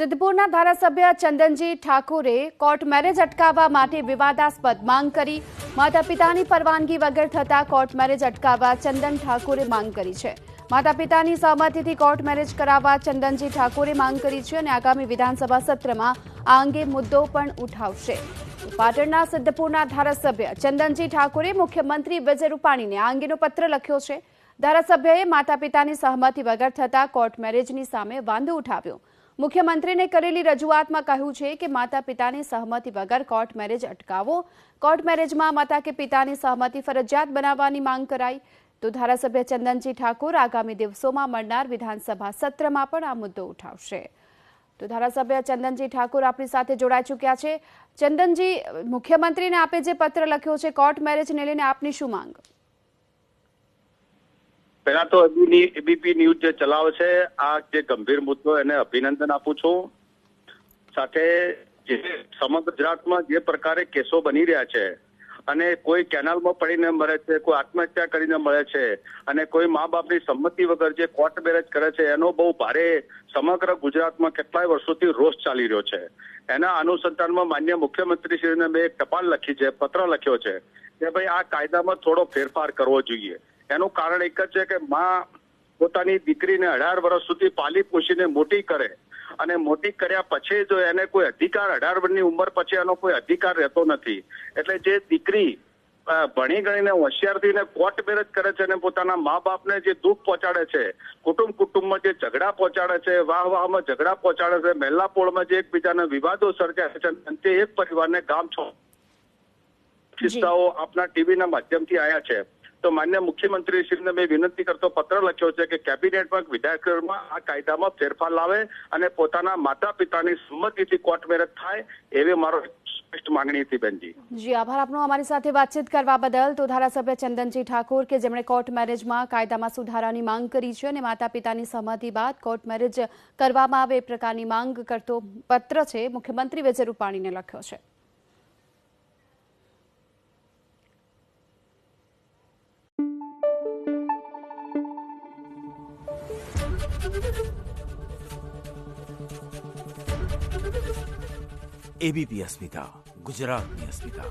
સિદ્ધપુરના ધારાસભ્ય ચંદનજી ઠાકોરે court marriage અટકાવવા માટે વિવાદાસ્પદ માંગ કરી. માતા પિતાની પરવાનગી વગર થતા કોર્ટ મેરેજ અટકાવવા ચંદન ઠાકોરે માંગ કરી છે. માતા પિતાની સહમતિથી કોર્ટ મેરેજ કરાવવા ચંદનજી ઠાકોરે માંગ કરી છે અને આગામી વિધાનસભા સત્રમાં આ અંગે મુદ્દો પણ ઉઠાવશે. પાટણના સિદ્ધપુરના ધારાસભ્ય ચંદનજી ઠાકોરે મુખ્યમંત્રી વિજય રૂપાણીને આ અંગેનો પત્ર લખ્યો છે. ધારાસભ્યએ માતા પિતાની સહમતિ વગર થતા કોર્ટ મેરેજની સામે વાંધો ઉઠાવ્યો. મુખ્યમંત્રીને કરેલી રજૂઆતમાં કહ્યું છે કે માતા પિતાની સહમતિ વગર કોર્ટ મેરેજ અટકાવો. કોર્ટ મેરેજમાં માતા કે પિતાની સહમતિ ફરજિયાત બનાવવાની માંગ કરાઈ. તો ધારાસભ્ય ચંદનજી ઠાકોર આગામી દિવસોમાં મળનાર વિધાનસભા સત્રમાં પણ આ મુદ્દો ઉઠાવશે. તો ધારાસભ્ય ચંદનજી ઠાકોર આપણી સાથે જોડાઈ ચૂક્યા છે. ચંદનજી, મુખ્યમંત્રીને આપે જે પત્ર લખ્યો છે કોર્ટ મેરેજને લઈને આપની શું માંગ? પહેલા તો એબીપી ન્યૂઝ જે ચલાવે છે આ જે ગંભીર મુદ્દો એને અભિનંદન આપું છું. સાથે જે સમગ્ર ગુજરાતમાં જે પ્રકારે કેસો બની રહ્યા છે અને કોઈ કેનાલમાં પડીને મરે છે, કોઈ આત્મહત્યા કરીને મળે છે અને કોઈ મા બાપની સંમતિ વગર જે કોર્ટ મેરેજ કરે છે એનો બહુ ભારે સમગ્ર ગુજરાતમાં કેટલાય વર્ષોથી રોષ ચાલી રહ્યો છે. એના અનુસંધાનમાં માન્ય મુખ્યમંત્રીશ્રીને મેં એક ટપાલ લખી છે, પત્ર લખ્યો છે કે ભાઈ આ કાયદામાં થોડો ફેરફાર કરવો જોઈએ. એનું કારણ એક જ છે કે માં પોતાની દીકરીને 18 વર્ષ સુધી પાલી પોષીને મોટી કરે અને મોટી કર્યા પછી જો એને કોઈ અધિકાર 18 વર્ષની ઉંમર પછી એનો કોઈ અધિકાર રહેતો નથી. એટલે જે દીકરી ભણી ગણીને હોશિયાર થઈને કોર્ટ મેરેજ કરે છે અને પોતાના મા બાપને જે દુઃખ પહોંચાડે છે, કુટુંબમાં જે ઝઘડા પહોંચાડે છે, વાહમાં ઝઘડા પહોંચાડે છે, મહિલા પોળમાં જે એકબીજાના વિવાદો સર્જાય છે અને તે એક પરિવારને ગામ છો કિસ્સાઓ આપના ટીવીના માધ્યમથી આવ્યા છે. તો માન્ય મુખ્યમંત્રીશ્રીને મેં વિનંતી કરતો પત્ર લખ્યો છે કે કેબિનેટમાં વિધાયકમાં આ કાયદામાં ફેરફાર લાવે અને પોતાના માતા પિતાની સંમતિથી કોર્ટ મેરેજ થાય એવી મારો સ્પષ્ટ માંગણી હતી. બેનજી જી, આભાર આપનો અમારી સાથે વાતચીત કરવા બદલ. તો ધારાસભ્ય ચંદનજી ઠાકોર કે જેમણે કોર્ટ મેરેજમાં કાયદામાં સુધારાની માંગ કરી છે અને માતા પિતાની સહમતિ બાદ કોર્ટ મેરેજ કરવામાં આવે એ પ્રકારની માંગ કરતો પત્ર છે મુખ્યમંત્રી વિજય રૂપાણીને લખ્યો છે. એબીપી અસ્મિતા, ગુજરાતની અસ્મિતા.